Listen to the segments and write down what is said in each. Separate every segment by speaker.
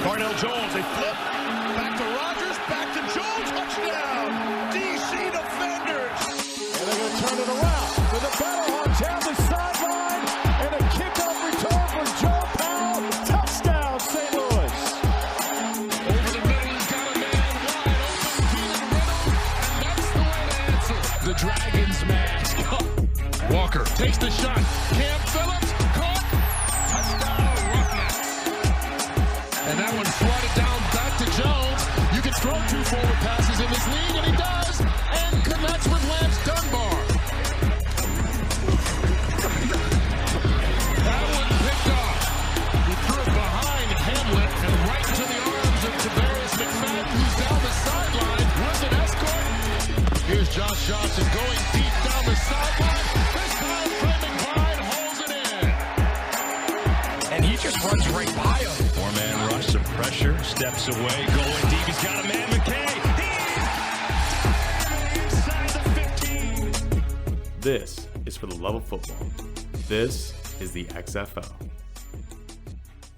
Speaker 1: Darnell Jones, they flip. Back to Rodgers, back to Jones, touchdown! DC defenders!
Speaker 2: And they're going to turn it around with a battle on down the sideline. And a kickoff return for Joe Powell. Touchdown, St. Louis.
Speaker 3: Over the middle, he's got a man wide open. Feet in the middle, and that's the way to answer. The Dragons mask. Walker takes the shot. Cam Phillips caught. Touchdown, Roughnecks. And that one swatted down back to Jones. You can throw 2 forward passes in this league, and he does. And connects with Lance Dunbar. That one picked off. He threw it behind Hamlet and right into the arms of Tavares McFadden, who's down the sideline with an escort. Here's Josh Johnson going deep down the sideline. This time, Trey McBride holds it in.
Speaker 4: And he just runs right by him. 4-man rush, some pressure, steps away, going deep. He's got a man, McKay. He's inside the 15.
Speaker 5: This is for the love of football. This is the XFL.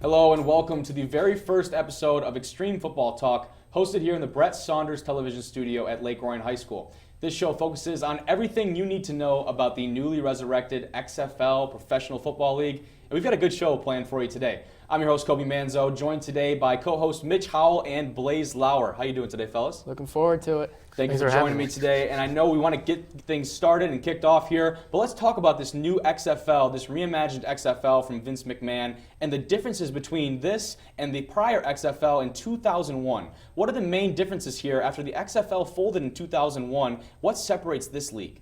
Speaker 6: Hello and welcome to the very first episode of Xtreme Football Talk, hosted here in the Brett Saunders television studio at Lake Orion High School. This show focuses on everything you need to know about the newly resurrected XFL Professional Football League, and we've got a good show planned for you today. I'm your host, Manzo, joined today by co-host Mitch Howell and Blaze Lauer. How you doing today, fellas?
Speaker 7: Looking forward to it.
Speaker 6: Thank you for joining me today, and I know we want to get things started and kicked off here, but let's talk about this new XFL, this reimagined XFL from Vince McMahon, and the differences between this and the prior XFL in 2001. What are the main differences here after the XFL folded in 2001? What separates this league?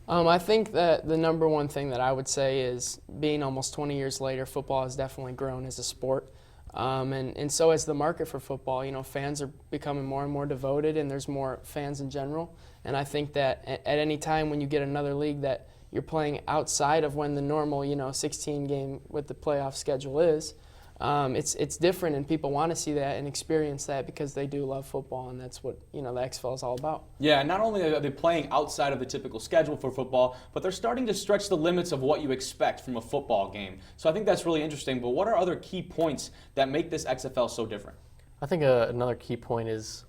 Speaker 7: I think that the number one thing that I would say is being almost 20 years later, football has definitely grown as a sport. And so has the market for football. You know, fans are becoming more and more devoted, and there's more fans in general. And I think that at any time when you get another league that you're playing outside of when the normal, 16 game with the playoff schedule is, it's different, and people want to see that and experience that because they do love football, and that's what the XFL is all about.
Speaker 6: Yeah, not only are they playing outside of the typical schedule for football, but they're starting to stretch the limits of what you expect from a football game. So I think that's really interesting. But what are other key points that make this XFL so different?
Speaker 8: I think another key point is,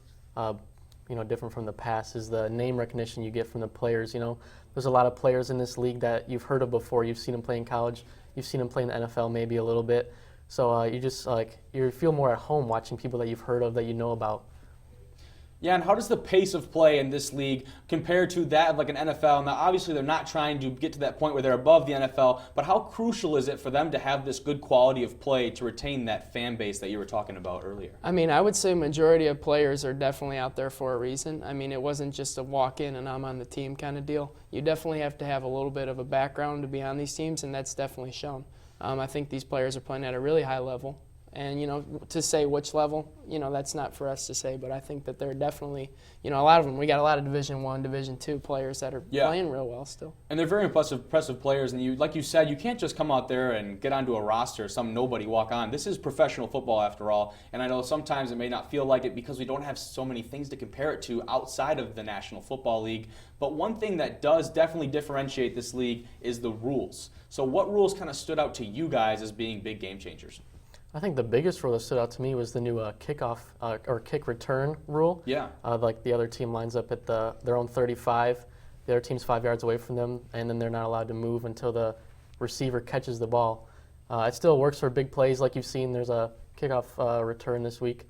Speaker 8: different from the past, is the name recognition you get from the players. There's a lot of players in this league that you've heard of before. You've seen them play in college. You've seen them play in the NFL maybe a little bit. So you just you feel more at home watching people that you've heard of, that you know about.
Speaker 6: Yeah, and how does the pace of play in this league compare to that of like an NFL? Now, obviously, they're not trying to get to that point where they're above the NFL, but how crucial is it for them to have this good quality of play to retain that fan base that you were talking about earlier?
Speaker 7: I mean, I would say majority of players are definitely out there for a reason. I mean, it wasn't just a walk-in and I'm on the team kind of deal. You definitely have to have a little bit of a background to be on these teams, and that's definitely shown. I think these players are playing at a really high level. And, to say which level, that's not for us to say. But I think that they're definitely, a lot of them. We got a lot of Division I, Division II players that are playing real well still. And
Speaker 6: they're very impressive players. And like you said, you can't just come out there and get onto a roster, some nobody walk on. This is professional football after all. And I know sometimes it may not feel like it because we don't have so many things to compare it to outside of the National Football League. But one thing that does definitely differentiate this league is the rules. So what rules kind of stood out to you guys as being big game changers?
Speaker 8: I think the biggest rule that stood out to me was the new kickoff or kick return rule.
Speaker 6: Yeah.
Speaker 8: Like the other team lines up at their own 35, the other team's 5 yards away from them, and then they're not allowed to move until the receiver catches the ball. It still works for big plays like you've seen. There's a kickoff return this week,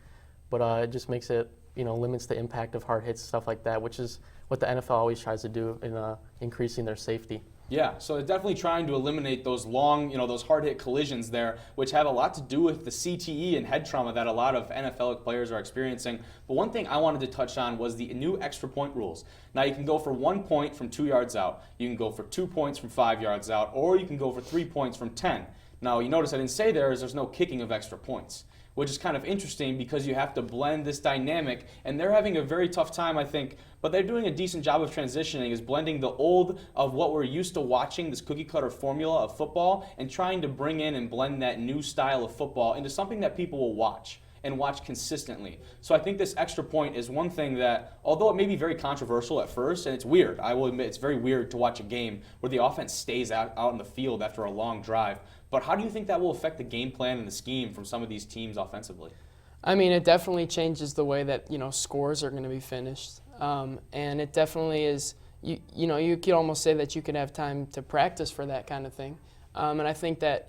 Speaker 8: but it just makes it, limits the impact of hard hits, stuff like that, which is what the NFL always tries to do in increasing their safety.
Speaker 6: Yeah, so they're definitely trying to eliminate those long, those hard-hit collisions there, which have a lot to do with the CTE and head trauma that a lot of NFL players are experiencing. But one thing I wanted to touch on was the new extra point rules. Now, you can go for 1 point from 2 yards out. You can go for 2 points from 5 yards out, or you can go for 3 points from 10. Now, you notice I didn't say there's no kicking of extra points, which is kind of interesting because you have to blend this dynamic, and they're having a very tough time, I think, but they're doing a decent job of transitioning, is blending the old of what we're used to watching, this cookie-cutter formula of football, and trying to bring in and blend that new style of football into something that people will watch and watch consistently. So I think this extra point is one thing that, although it may be very controversial at first, and it's weird, I will admit it's very weird to watch a game where the offense stays out in the field after a long drive, but how do you think that will affect the game plan and the scheme from some of these teams offensively?
Speaker 7: I mean, it definitely changes the way that, scores are going to be finished. And it definitely is, you could almost say that you could have time to practice for that kind of thing. And I think that,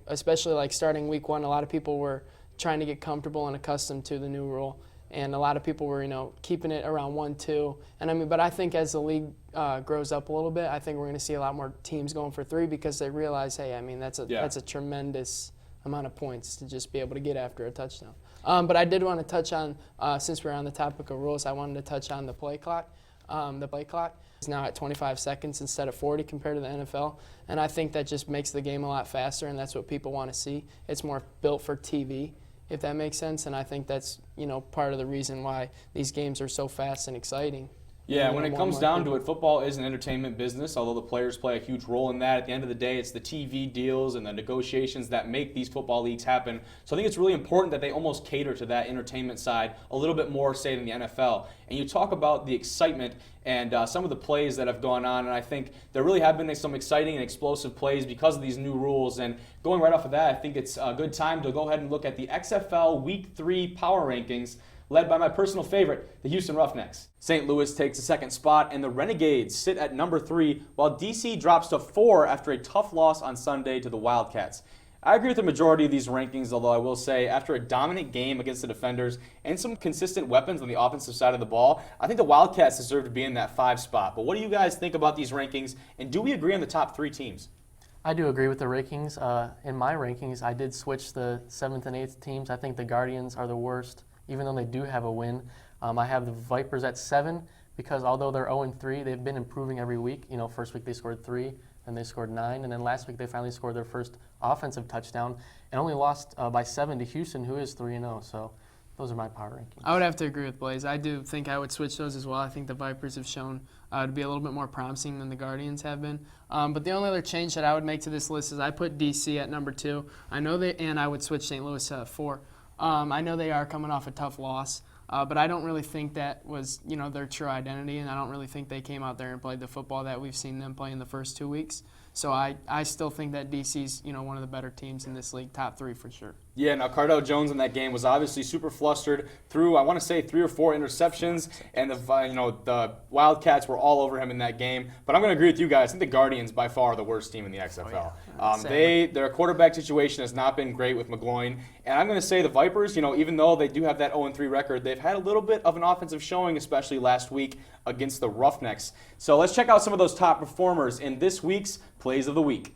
Speaker 7: especially like starting week 1, a lot of people were trying to get comfortable and accustomed to the new rule. And a lot of people were, keeping it around 1-2. And but I think as the league grows up a little bit, I think we're going to see a lot more teams going for 3 because they realize, hey, that's a tremendous amount of points to just be able to get after a touchdown. But I did want to touch on, since we're on the topic of rules, I wanted to touch on the play clock. The play clock is now at 25 seconds instead of 40 compared to the NFL. And I think that just makes the game a lot faster, and that's what people want to see. It's more built for TV, if that makes sense. And I think that's, part of the reason why these games are so fast and exciting.
Speaker 6: Yeah, when it comes down to it, football is an entertainment business, although the players play a huge role in that. At the end of the day, it's the TV deals and the negotiations that make these football leagues happen. So I think it's really important that they almost cater to that entertainment side a little bit more, say, than the NFL. And you talk about the excitement and some of the plays that have gone on, and I think there really have been some exciting and explosive plays because of these new rules. And going right off of that, I think it's a good time to go ahead and look at the XFL Week 3 Power Rankings, led by my personal favorite, the Houston Roughnecks. St. Louis takes the second spot, and the Renegades sit at number 3, while DC drops to 4 after a tough loss on Sunday to the Wildcats. I agree with the majority of these rankings, although I will say after a dominant game against the Defenders and some consistent weapons on the offensive side of the ball, I think the Wildcats deserve to be in that 5 spot. But what do you guys think about these rankings, and do we agree on the top 3 teams?
Speaker 8: I do agree with the rankings. In my rankings, I did switch the 7th and 8th teams. I think the Guardians are the worst, even though they do have a win. I have the Vipers at 7 because although they're 0-3, they've been improving every week. First week they scored 3, then they scored 9, and then last week they finally scored their first offensive touchdown and only lost by 7 to Houston, who is 3-0. So those are my power rankings.
Speaker 7: I would have to agree with Blaze. I do think I would switch those as well. I think the Vipers have shown to be a little bit more promising than the Guardians have been. But the only other change that I would make to this list is I put DC at number 2. And I would switch St. Louis to 4. I know they are coming off a tough loss, but I don't really think that was, their true identity, and I don't really think they came out there and played the football that we've seen them play in the first 2 weeks. So I still think that DC's, one of the better teams in this league, top 3 for sure.
Speaker 6: Yeah, now Cardell Jones in that game was obviously super flustered, threw, I want to say, 3 or 4 interceptions, and the Wildcats were all over him in that game. But I'm going to agree with you guys. I think the Guardians by far are the worst team in the XFL. Their quarterback situation has not been great with McGloin, and I'm going to say the Vipers, even though they do have that 0-3 record, they've had a little bit of an offensive showing, especially last week against the Roughnecks. So let's check out some of those top performers in this week's Plays of the Week.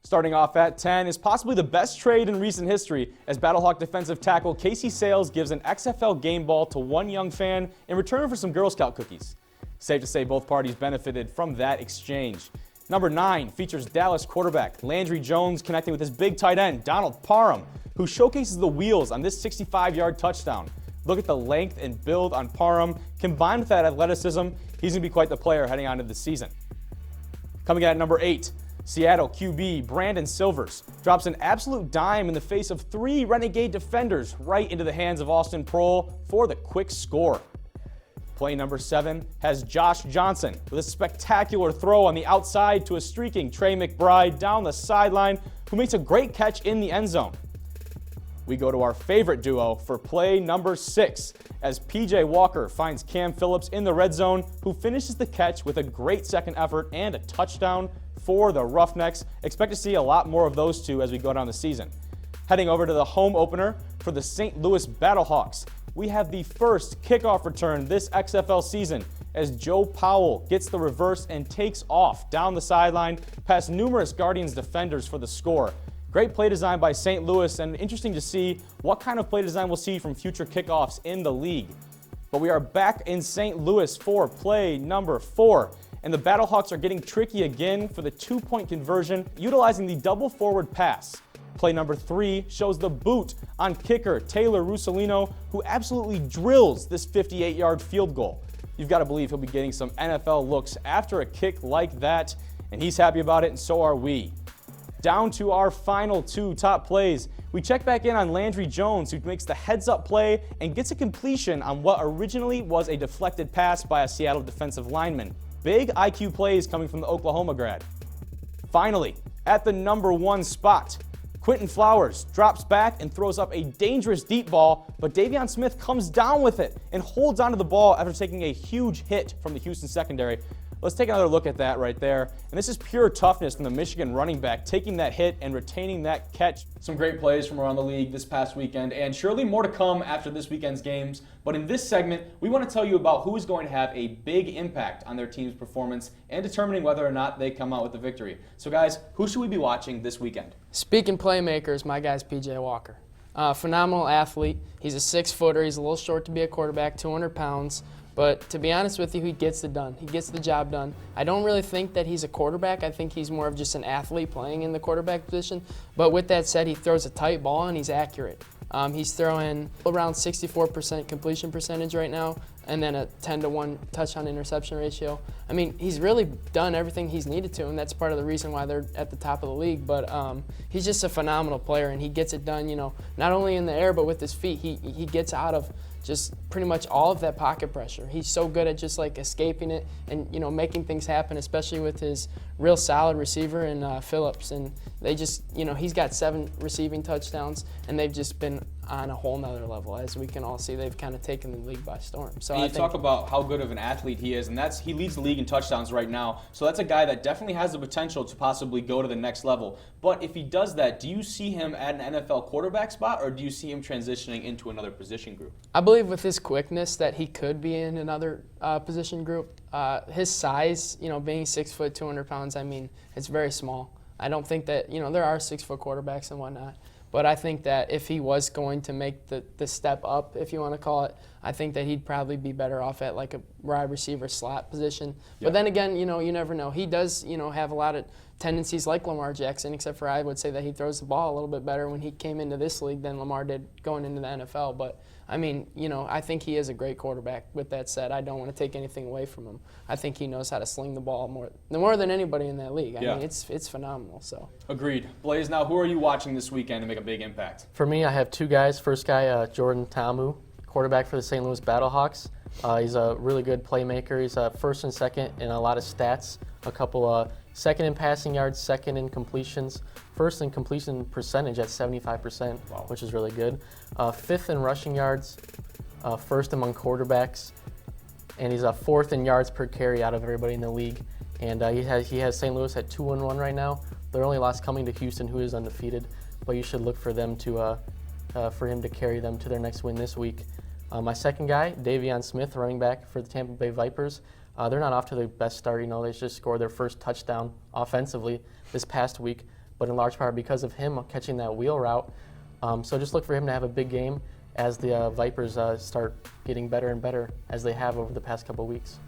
Speaker 6: Starting off at 10 is possibly the best trade in recent history as Battlehawk defensive tackle Casey Sales gives an XFL game ball to one young fan in return for some Girl Scout cookies. Safe to say both parties benefited from that exchange. Number 9 features Dallas quarterback Landry Jones connecting with his big tight end Donald Parham, who showcases the wheels on this 65-yard touchdown. Look at the length and build on Parham. Combined with that athleticism, he's going to be quite the player heading on into the season. Coming in at number 8, Seattle QB Brandon Silvers drops an absolute dime in the face of 3 Renegade defenders right into the hands of Austin Prohl for the quick score. Play number 7 has Josh Johnson with a spectacular throw on the outside to a streaking Trey McBride down the sideline, who makes a great catch in the end zone. We go to our favorite duo for play number 6 as PJ Walker finds Cam Phillips in the red zone, who finishes the catch with a great second effort and a touchdown for the Roughnecks. Expect to see a lot more of those two as we go down the season. Heading over to the home opener for the St. Louis Battlehawks, we have the first kickoff return this XFL season as Joe Powell gets the reverse and takes off down the sideline past numerous Guardians defenders for the score. Great play design by St. Louis, and interesting to see what kind of play design we'll see from future kickoffs in the league. But we are back in St. Louis for play number 4, and the Battlehawks are getting tricky again for the 2-point conversion, utilizing the double forward pass. Play number 3 shows the boot on kicker Taylor Russolino, who absolutely drills this 58-yard field goal. You've got to believe he'll be getting some NFL looks after a kick like that, and he's happy about it, and so are we. Down to our final 2 top plays. We check back in on Landry Jones, who makes the heads-up play and gets a completion on what originally was a deflected pass by a Seattle defensive lineman. Big IQ plays coming from the Oklahoma grad. Finally, at the number 1 spot, Quentin Flowers drops back and throws up a dangerous deep ball, but Davion Smith comes down with it and holds onto the ball after taking a huge hit from the Houston secondary. Let's take another look at that right there. And this is pure toughness from the Michigan running back, taking that hit and retaining that catch. Some great plays from around the league this past weekend, and surely more to come after this weekend's games. But in this segment, we want to tell you about who is going to have a big impact on their team's performance and determining whether or not they come out with a victory. So guys, who should we be watching this weekend?
Speaker 7: Speaking playmakers, my guy's P.J. Walker. Phenomenal athlete. He's a 6-footer. He's a little short to be a quarterback, 200 pounds. But to be honest with you, he gets it done. He gets the job done. I don't really think that he's a quarterback. I think he's more of just an athlete playing in the quarterback position. But with that said, he throws a tight ball and he's accurate. He's throwing around 64% completion percentage right now, and then a 10-to-1 touchdown interception ratio. I mean, he's really done everything he's needed to, and that's part of the reason why they're at the top of the league. But he's just a phenomenal player, and he gets it done, not only in the air, but with his feet. He gets out of just pretty much all of that pocket pressure. He's so good at just like escaping it and making things happen, especially with his real solid receiver in Phillips. And they just, he's got 7 receiving touchdowns, and they've just been on a whole nother level. As we can all see, they've kind of taken the league by storm. So
Speaker 6: you talk about how good of an athlete he is, and he leads the league in touchdowns right now. So that's a guy that definitely has the potential to possibly go to the next level. But if he does that, do you see him at an NFL quarterback spot, or do you see him transitioning into another position group?
Speaker 7: I believe with his quickness that he could be in another position group. His size, being 6 foot, 200 pounds, I mean, it's very small. I don't think that, there are 6-foot quarterbacks and whatnot. But I think that if he was going to make the step up, if you want to call it, I think that he'd probably be better off at like a wide receiver slot position. Yep. But then again, you never know. He does, have a lot of tendencies like Lamar Jackson, except for I would say that he throws the ball a little bit better when he came into this league than Lamar did going into the NFL. But I mean, I think he is a great quarterback. With that said, I don't want to take anything away from him. I think he knows how to sling the ball more than anybody in that league. I mean, it's phenomenal. So
Speaker 6: agreed. Blaze, now who are you watching this weekend to make a big impact?
Speaker 8: For me, I have 2 guys. First guy, Jordan Ta'amu, quarterback for the St. Louis Battlehawks. He's a really good playmaker. He's first and second in a lot of stats. A couple second in passing yards, second in completions, first in completion percentage at 75%, wow, which is really good. 5th in rushing yards, first among quarterbacks, and he's 4th in yards per carry out of everybody in the league. And he has St. Louis at 2-1 right now. Their only loss coming to Houston, who is undefeated, but you should look for them for him to carry them to their next win this week. My second guy, Davion Smith, running back for the Tampa Bay Vipers. They're not off to the best start. They just scored their first touchdown offensively this past week, but in large part because of him catching that wheel route. So just look for him to have a big game as the Vipers start getting better and better as they have over the past couple weeks.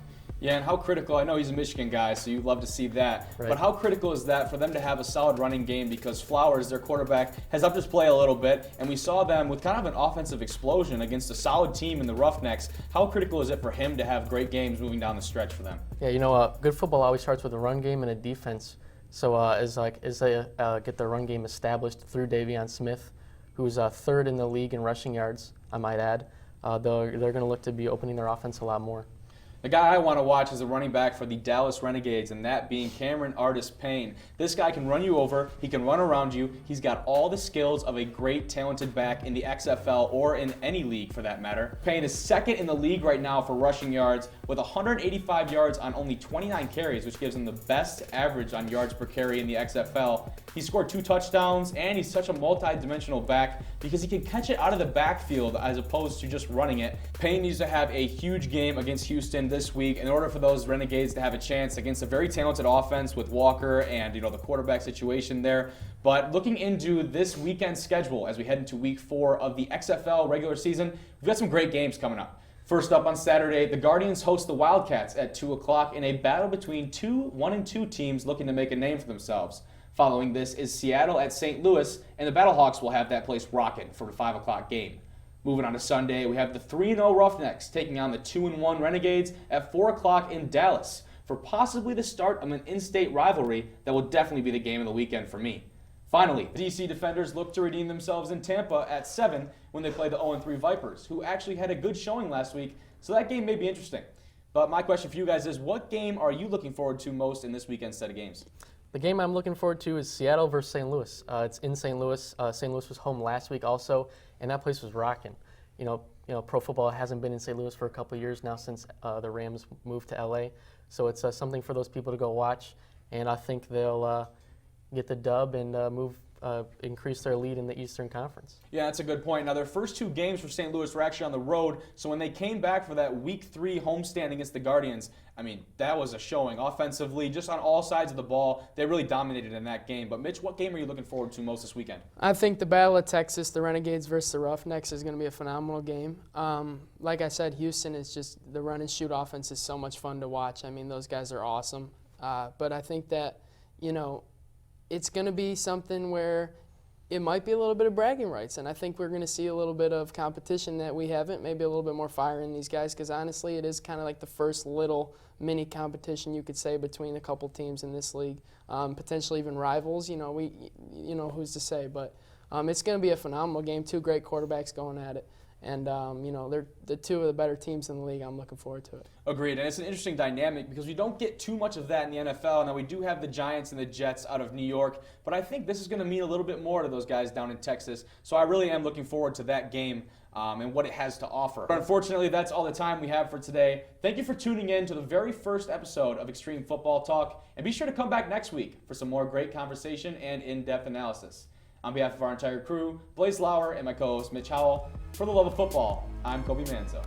Speaker 6: Yeah, and how critical, I know he's a Michigan guy, so you'd love to see that.
Speaker 8: Right.
Speaker 6: But how critical is that for them to have a solid running game, because Flowers, their quarterback, has upped his play a little bit, and we saw them with kind of an offensive explosion against a solid team in the Roughnecks. How critical is it for him to have great games moving down the stretch for them?
Speaker 8: Yeah, good football always starts with a run game and a defense. So as they get their run game established through Davion Smith, who's 3rd in the league in rushing yards, I might add, they're going to look to be opening their offense a lot more.
Speaker 6: The guy I want to watch is a running back for the Dallas Renegades, and that being Cameron Artis-Payne. This guy can run you over, he can run around you, he's got all the skills of a great, talented back in the XFL or in any league for that matter. Payne is 2nd in the league right now for rushing yards with 185 yards on only 29 carries, which gives him the best average on yards per carry in the XFL. He scored 2 touchdowns, and he's such a multi-dimensional back because he can catch it out of the backfield as opposed to just running it. Payne needs to have a huge game against Houston this week in order for those Renegades to have a chance against a very talented offense with Walker and the quarterback situation there. But looking into this weekend schedule as we head into week 4 of the XFL regular season, we've got some great games coming up. First up on Saturday, the Guardians host the Wildcats at 2 o'clock in a battle between 2 1-2 teams looking to make a name for themselves. Following this is Seattle at St. Louis, and the Battlehawks will have that place rocking for the 5 o'clock game. Moving on to Sunday, we have the 3-0 Roughnecks taking on the 2-1 Renegades at 4 o'clock in Dallas for possibly the start of an in-state rivalry that will definitely be the game of the weekend for me. Finally, the DC Defenders look to redeem themselves in Tampa at 7 when they play the 0-3 Vipers, who actually had a good showing last week, so that game may be interesting. But my question for you guys is, what game are you looking forward to most in this weekend's set of games?
Speaker 8: The game I'm looking forward to is Seattle versus St. Louis. It's in St. Louis. St. Louis was home last week also, and that place was rocking. You know, pro football hasn't been in St. Louis for a couple of years now since the Rams moved to LA. So it's something for those people to go watch, and I think they'll get the dub and increase their lead in the Eastern Conference.
Speaker 6: Yeah, that's a good point. Now, their first 2 games for St. Louis were actually on the road, so when they came back for that Week 3 homestand against the Guardians, I mean, that was a showing. Offensively, just on all sides of the ball, they really dominated in that game. But, Mitch, what game are you looking forward to most this weekend?
Speaker 7: I think the Battle of Texas, the Renegades versus the Roughnecks, is going to be a phenomenal game. Like I said, Houston is just, the run and shoot offense is so much fun to watch. I mean, those guys are awesome. But I think that, you know, it's going to be something where it might be a little bit of bragging rights, and I think we're going to see a little bit of competition that we haven't, maybe a little bit more fire in these guys, because honestly it is kind of like the first little mini competition you could say between a couple teams in this league, potentially even rivals. You know, who's to say, but it's going to be a phenomenal game. 2 great quarterbacks going at it. And, you know, they're the 2 of the better teams in the league. I'm looking forward to it. Agreed.
Speaker 6: And it's an interesting dynamic because we don't get too much of that in the NFL. Now, we do have the Giants and the Jets out of New York, but I think this is going to mean a little bit more to those guys down in Texas. So I really am looking forward to that game and what it has to offer. But unfortunately, that's all the time we have for today. Thank you for tuning in to the very first episode of Xtreme Football Talk. And be sure to come back next week for some more great conversation and in-depth analysis. On behalf of our entire crew, Blaze Lauer and my co-host Mitch Howell, for the love of football, I'm Kobe Manzo.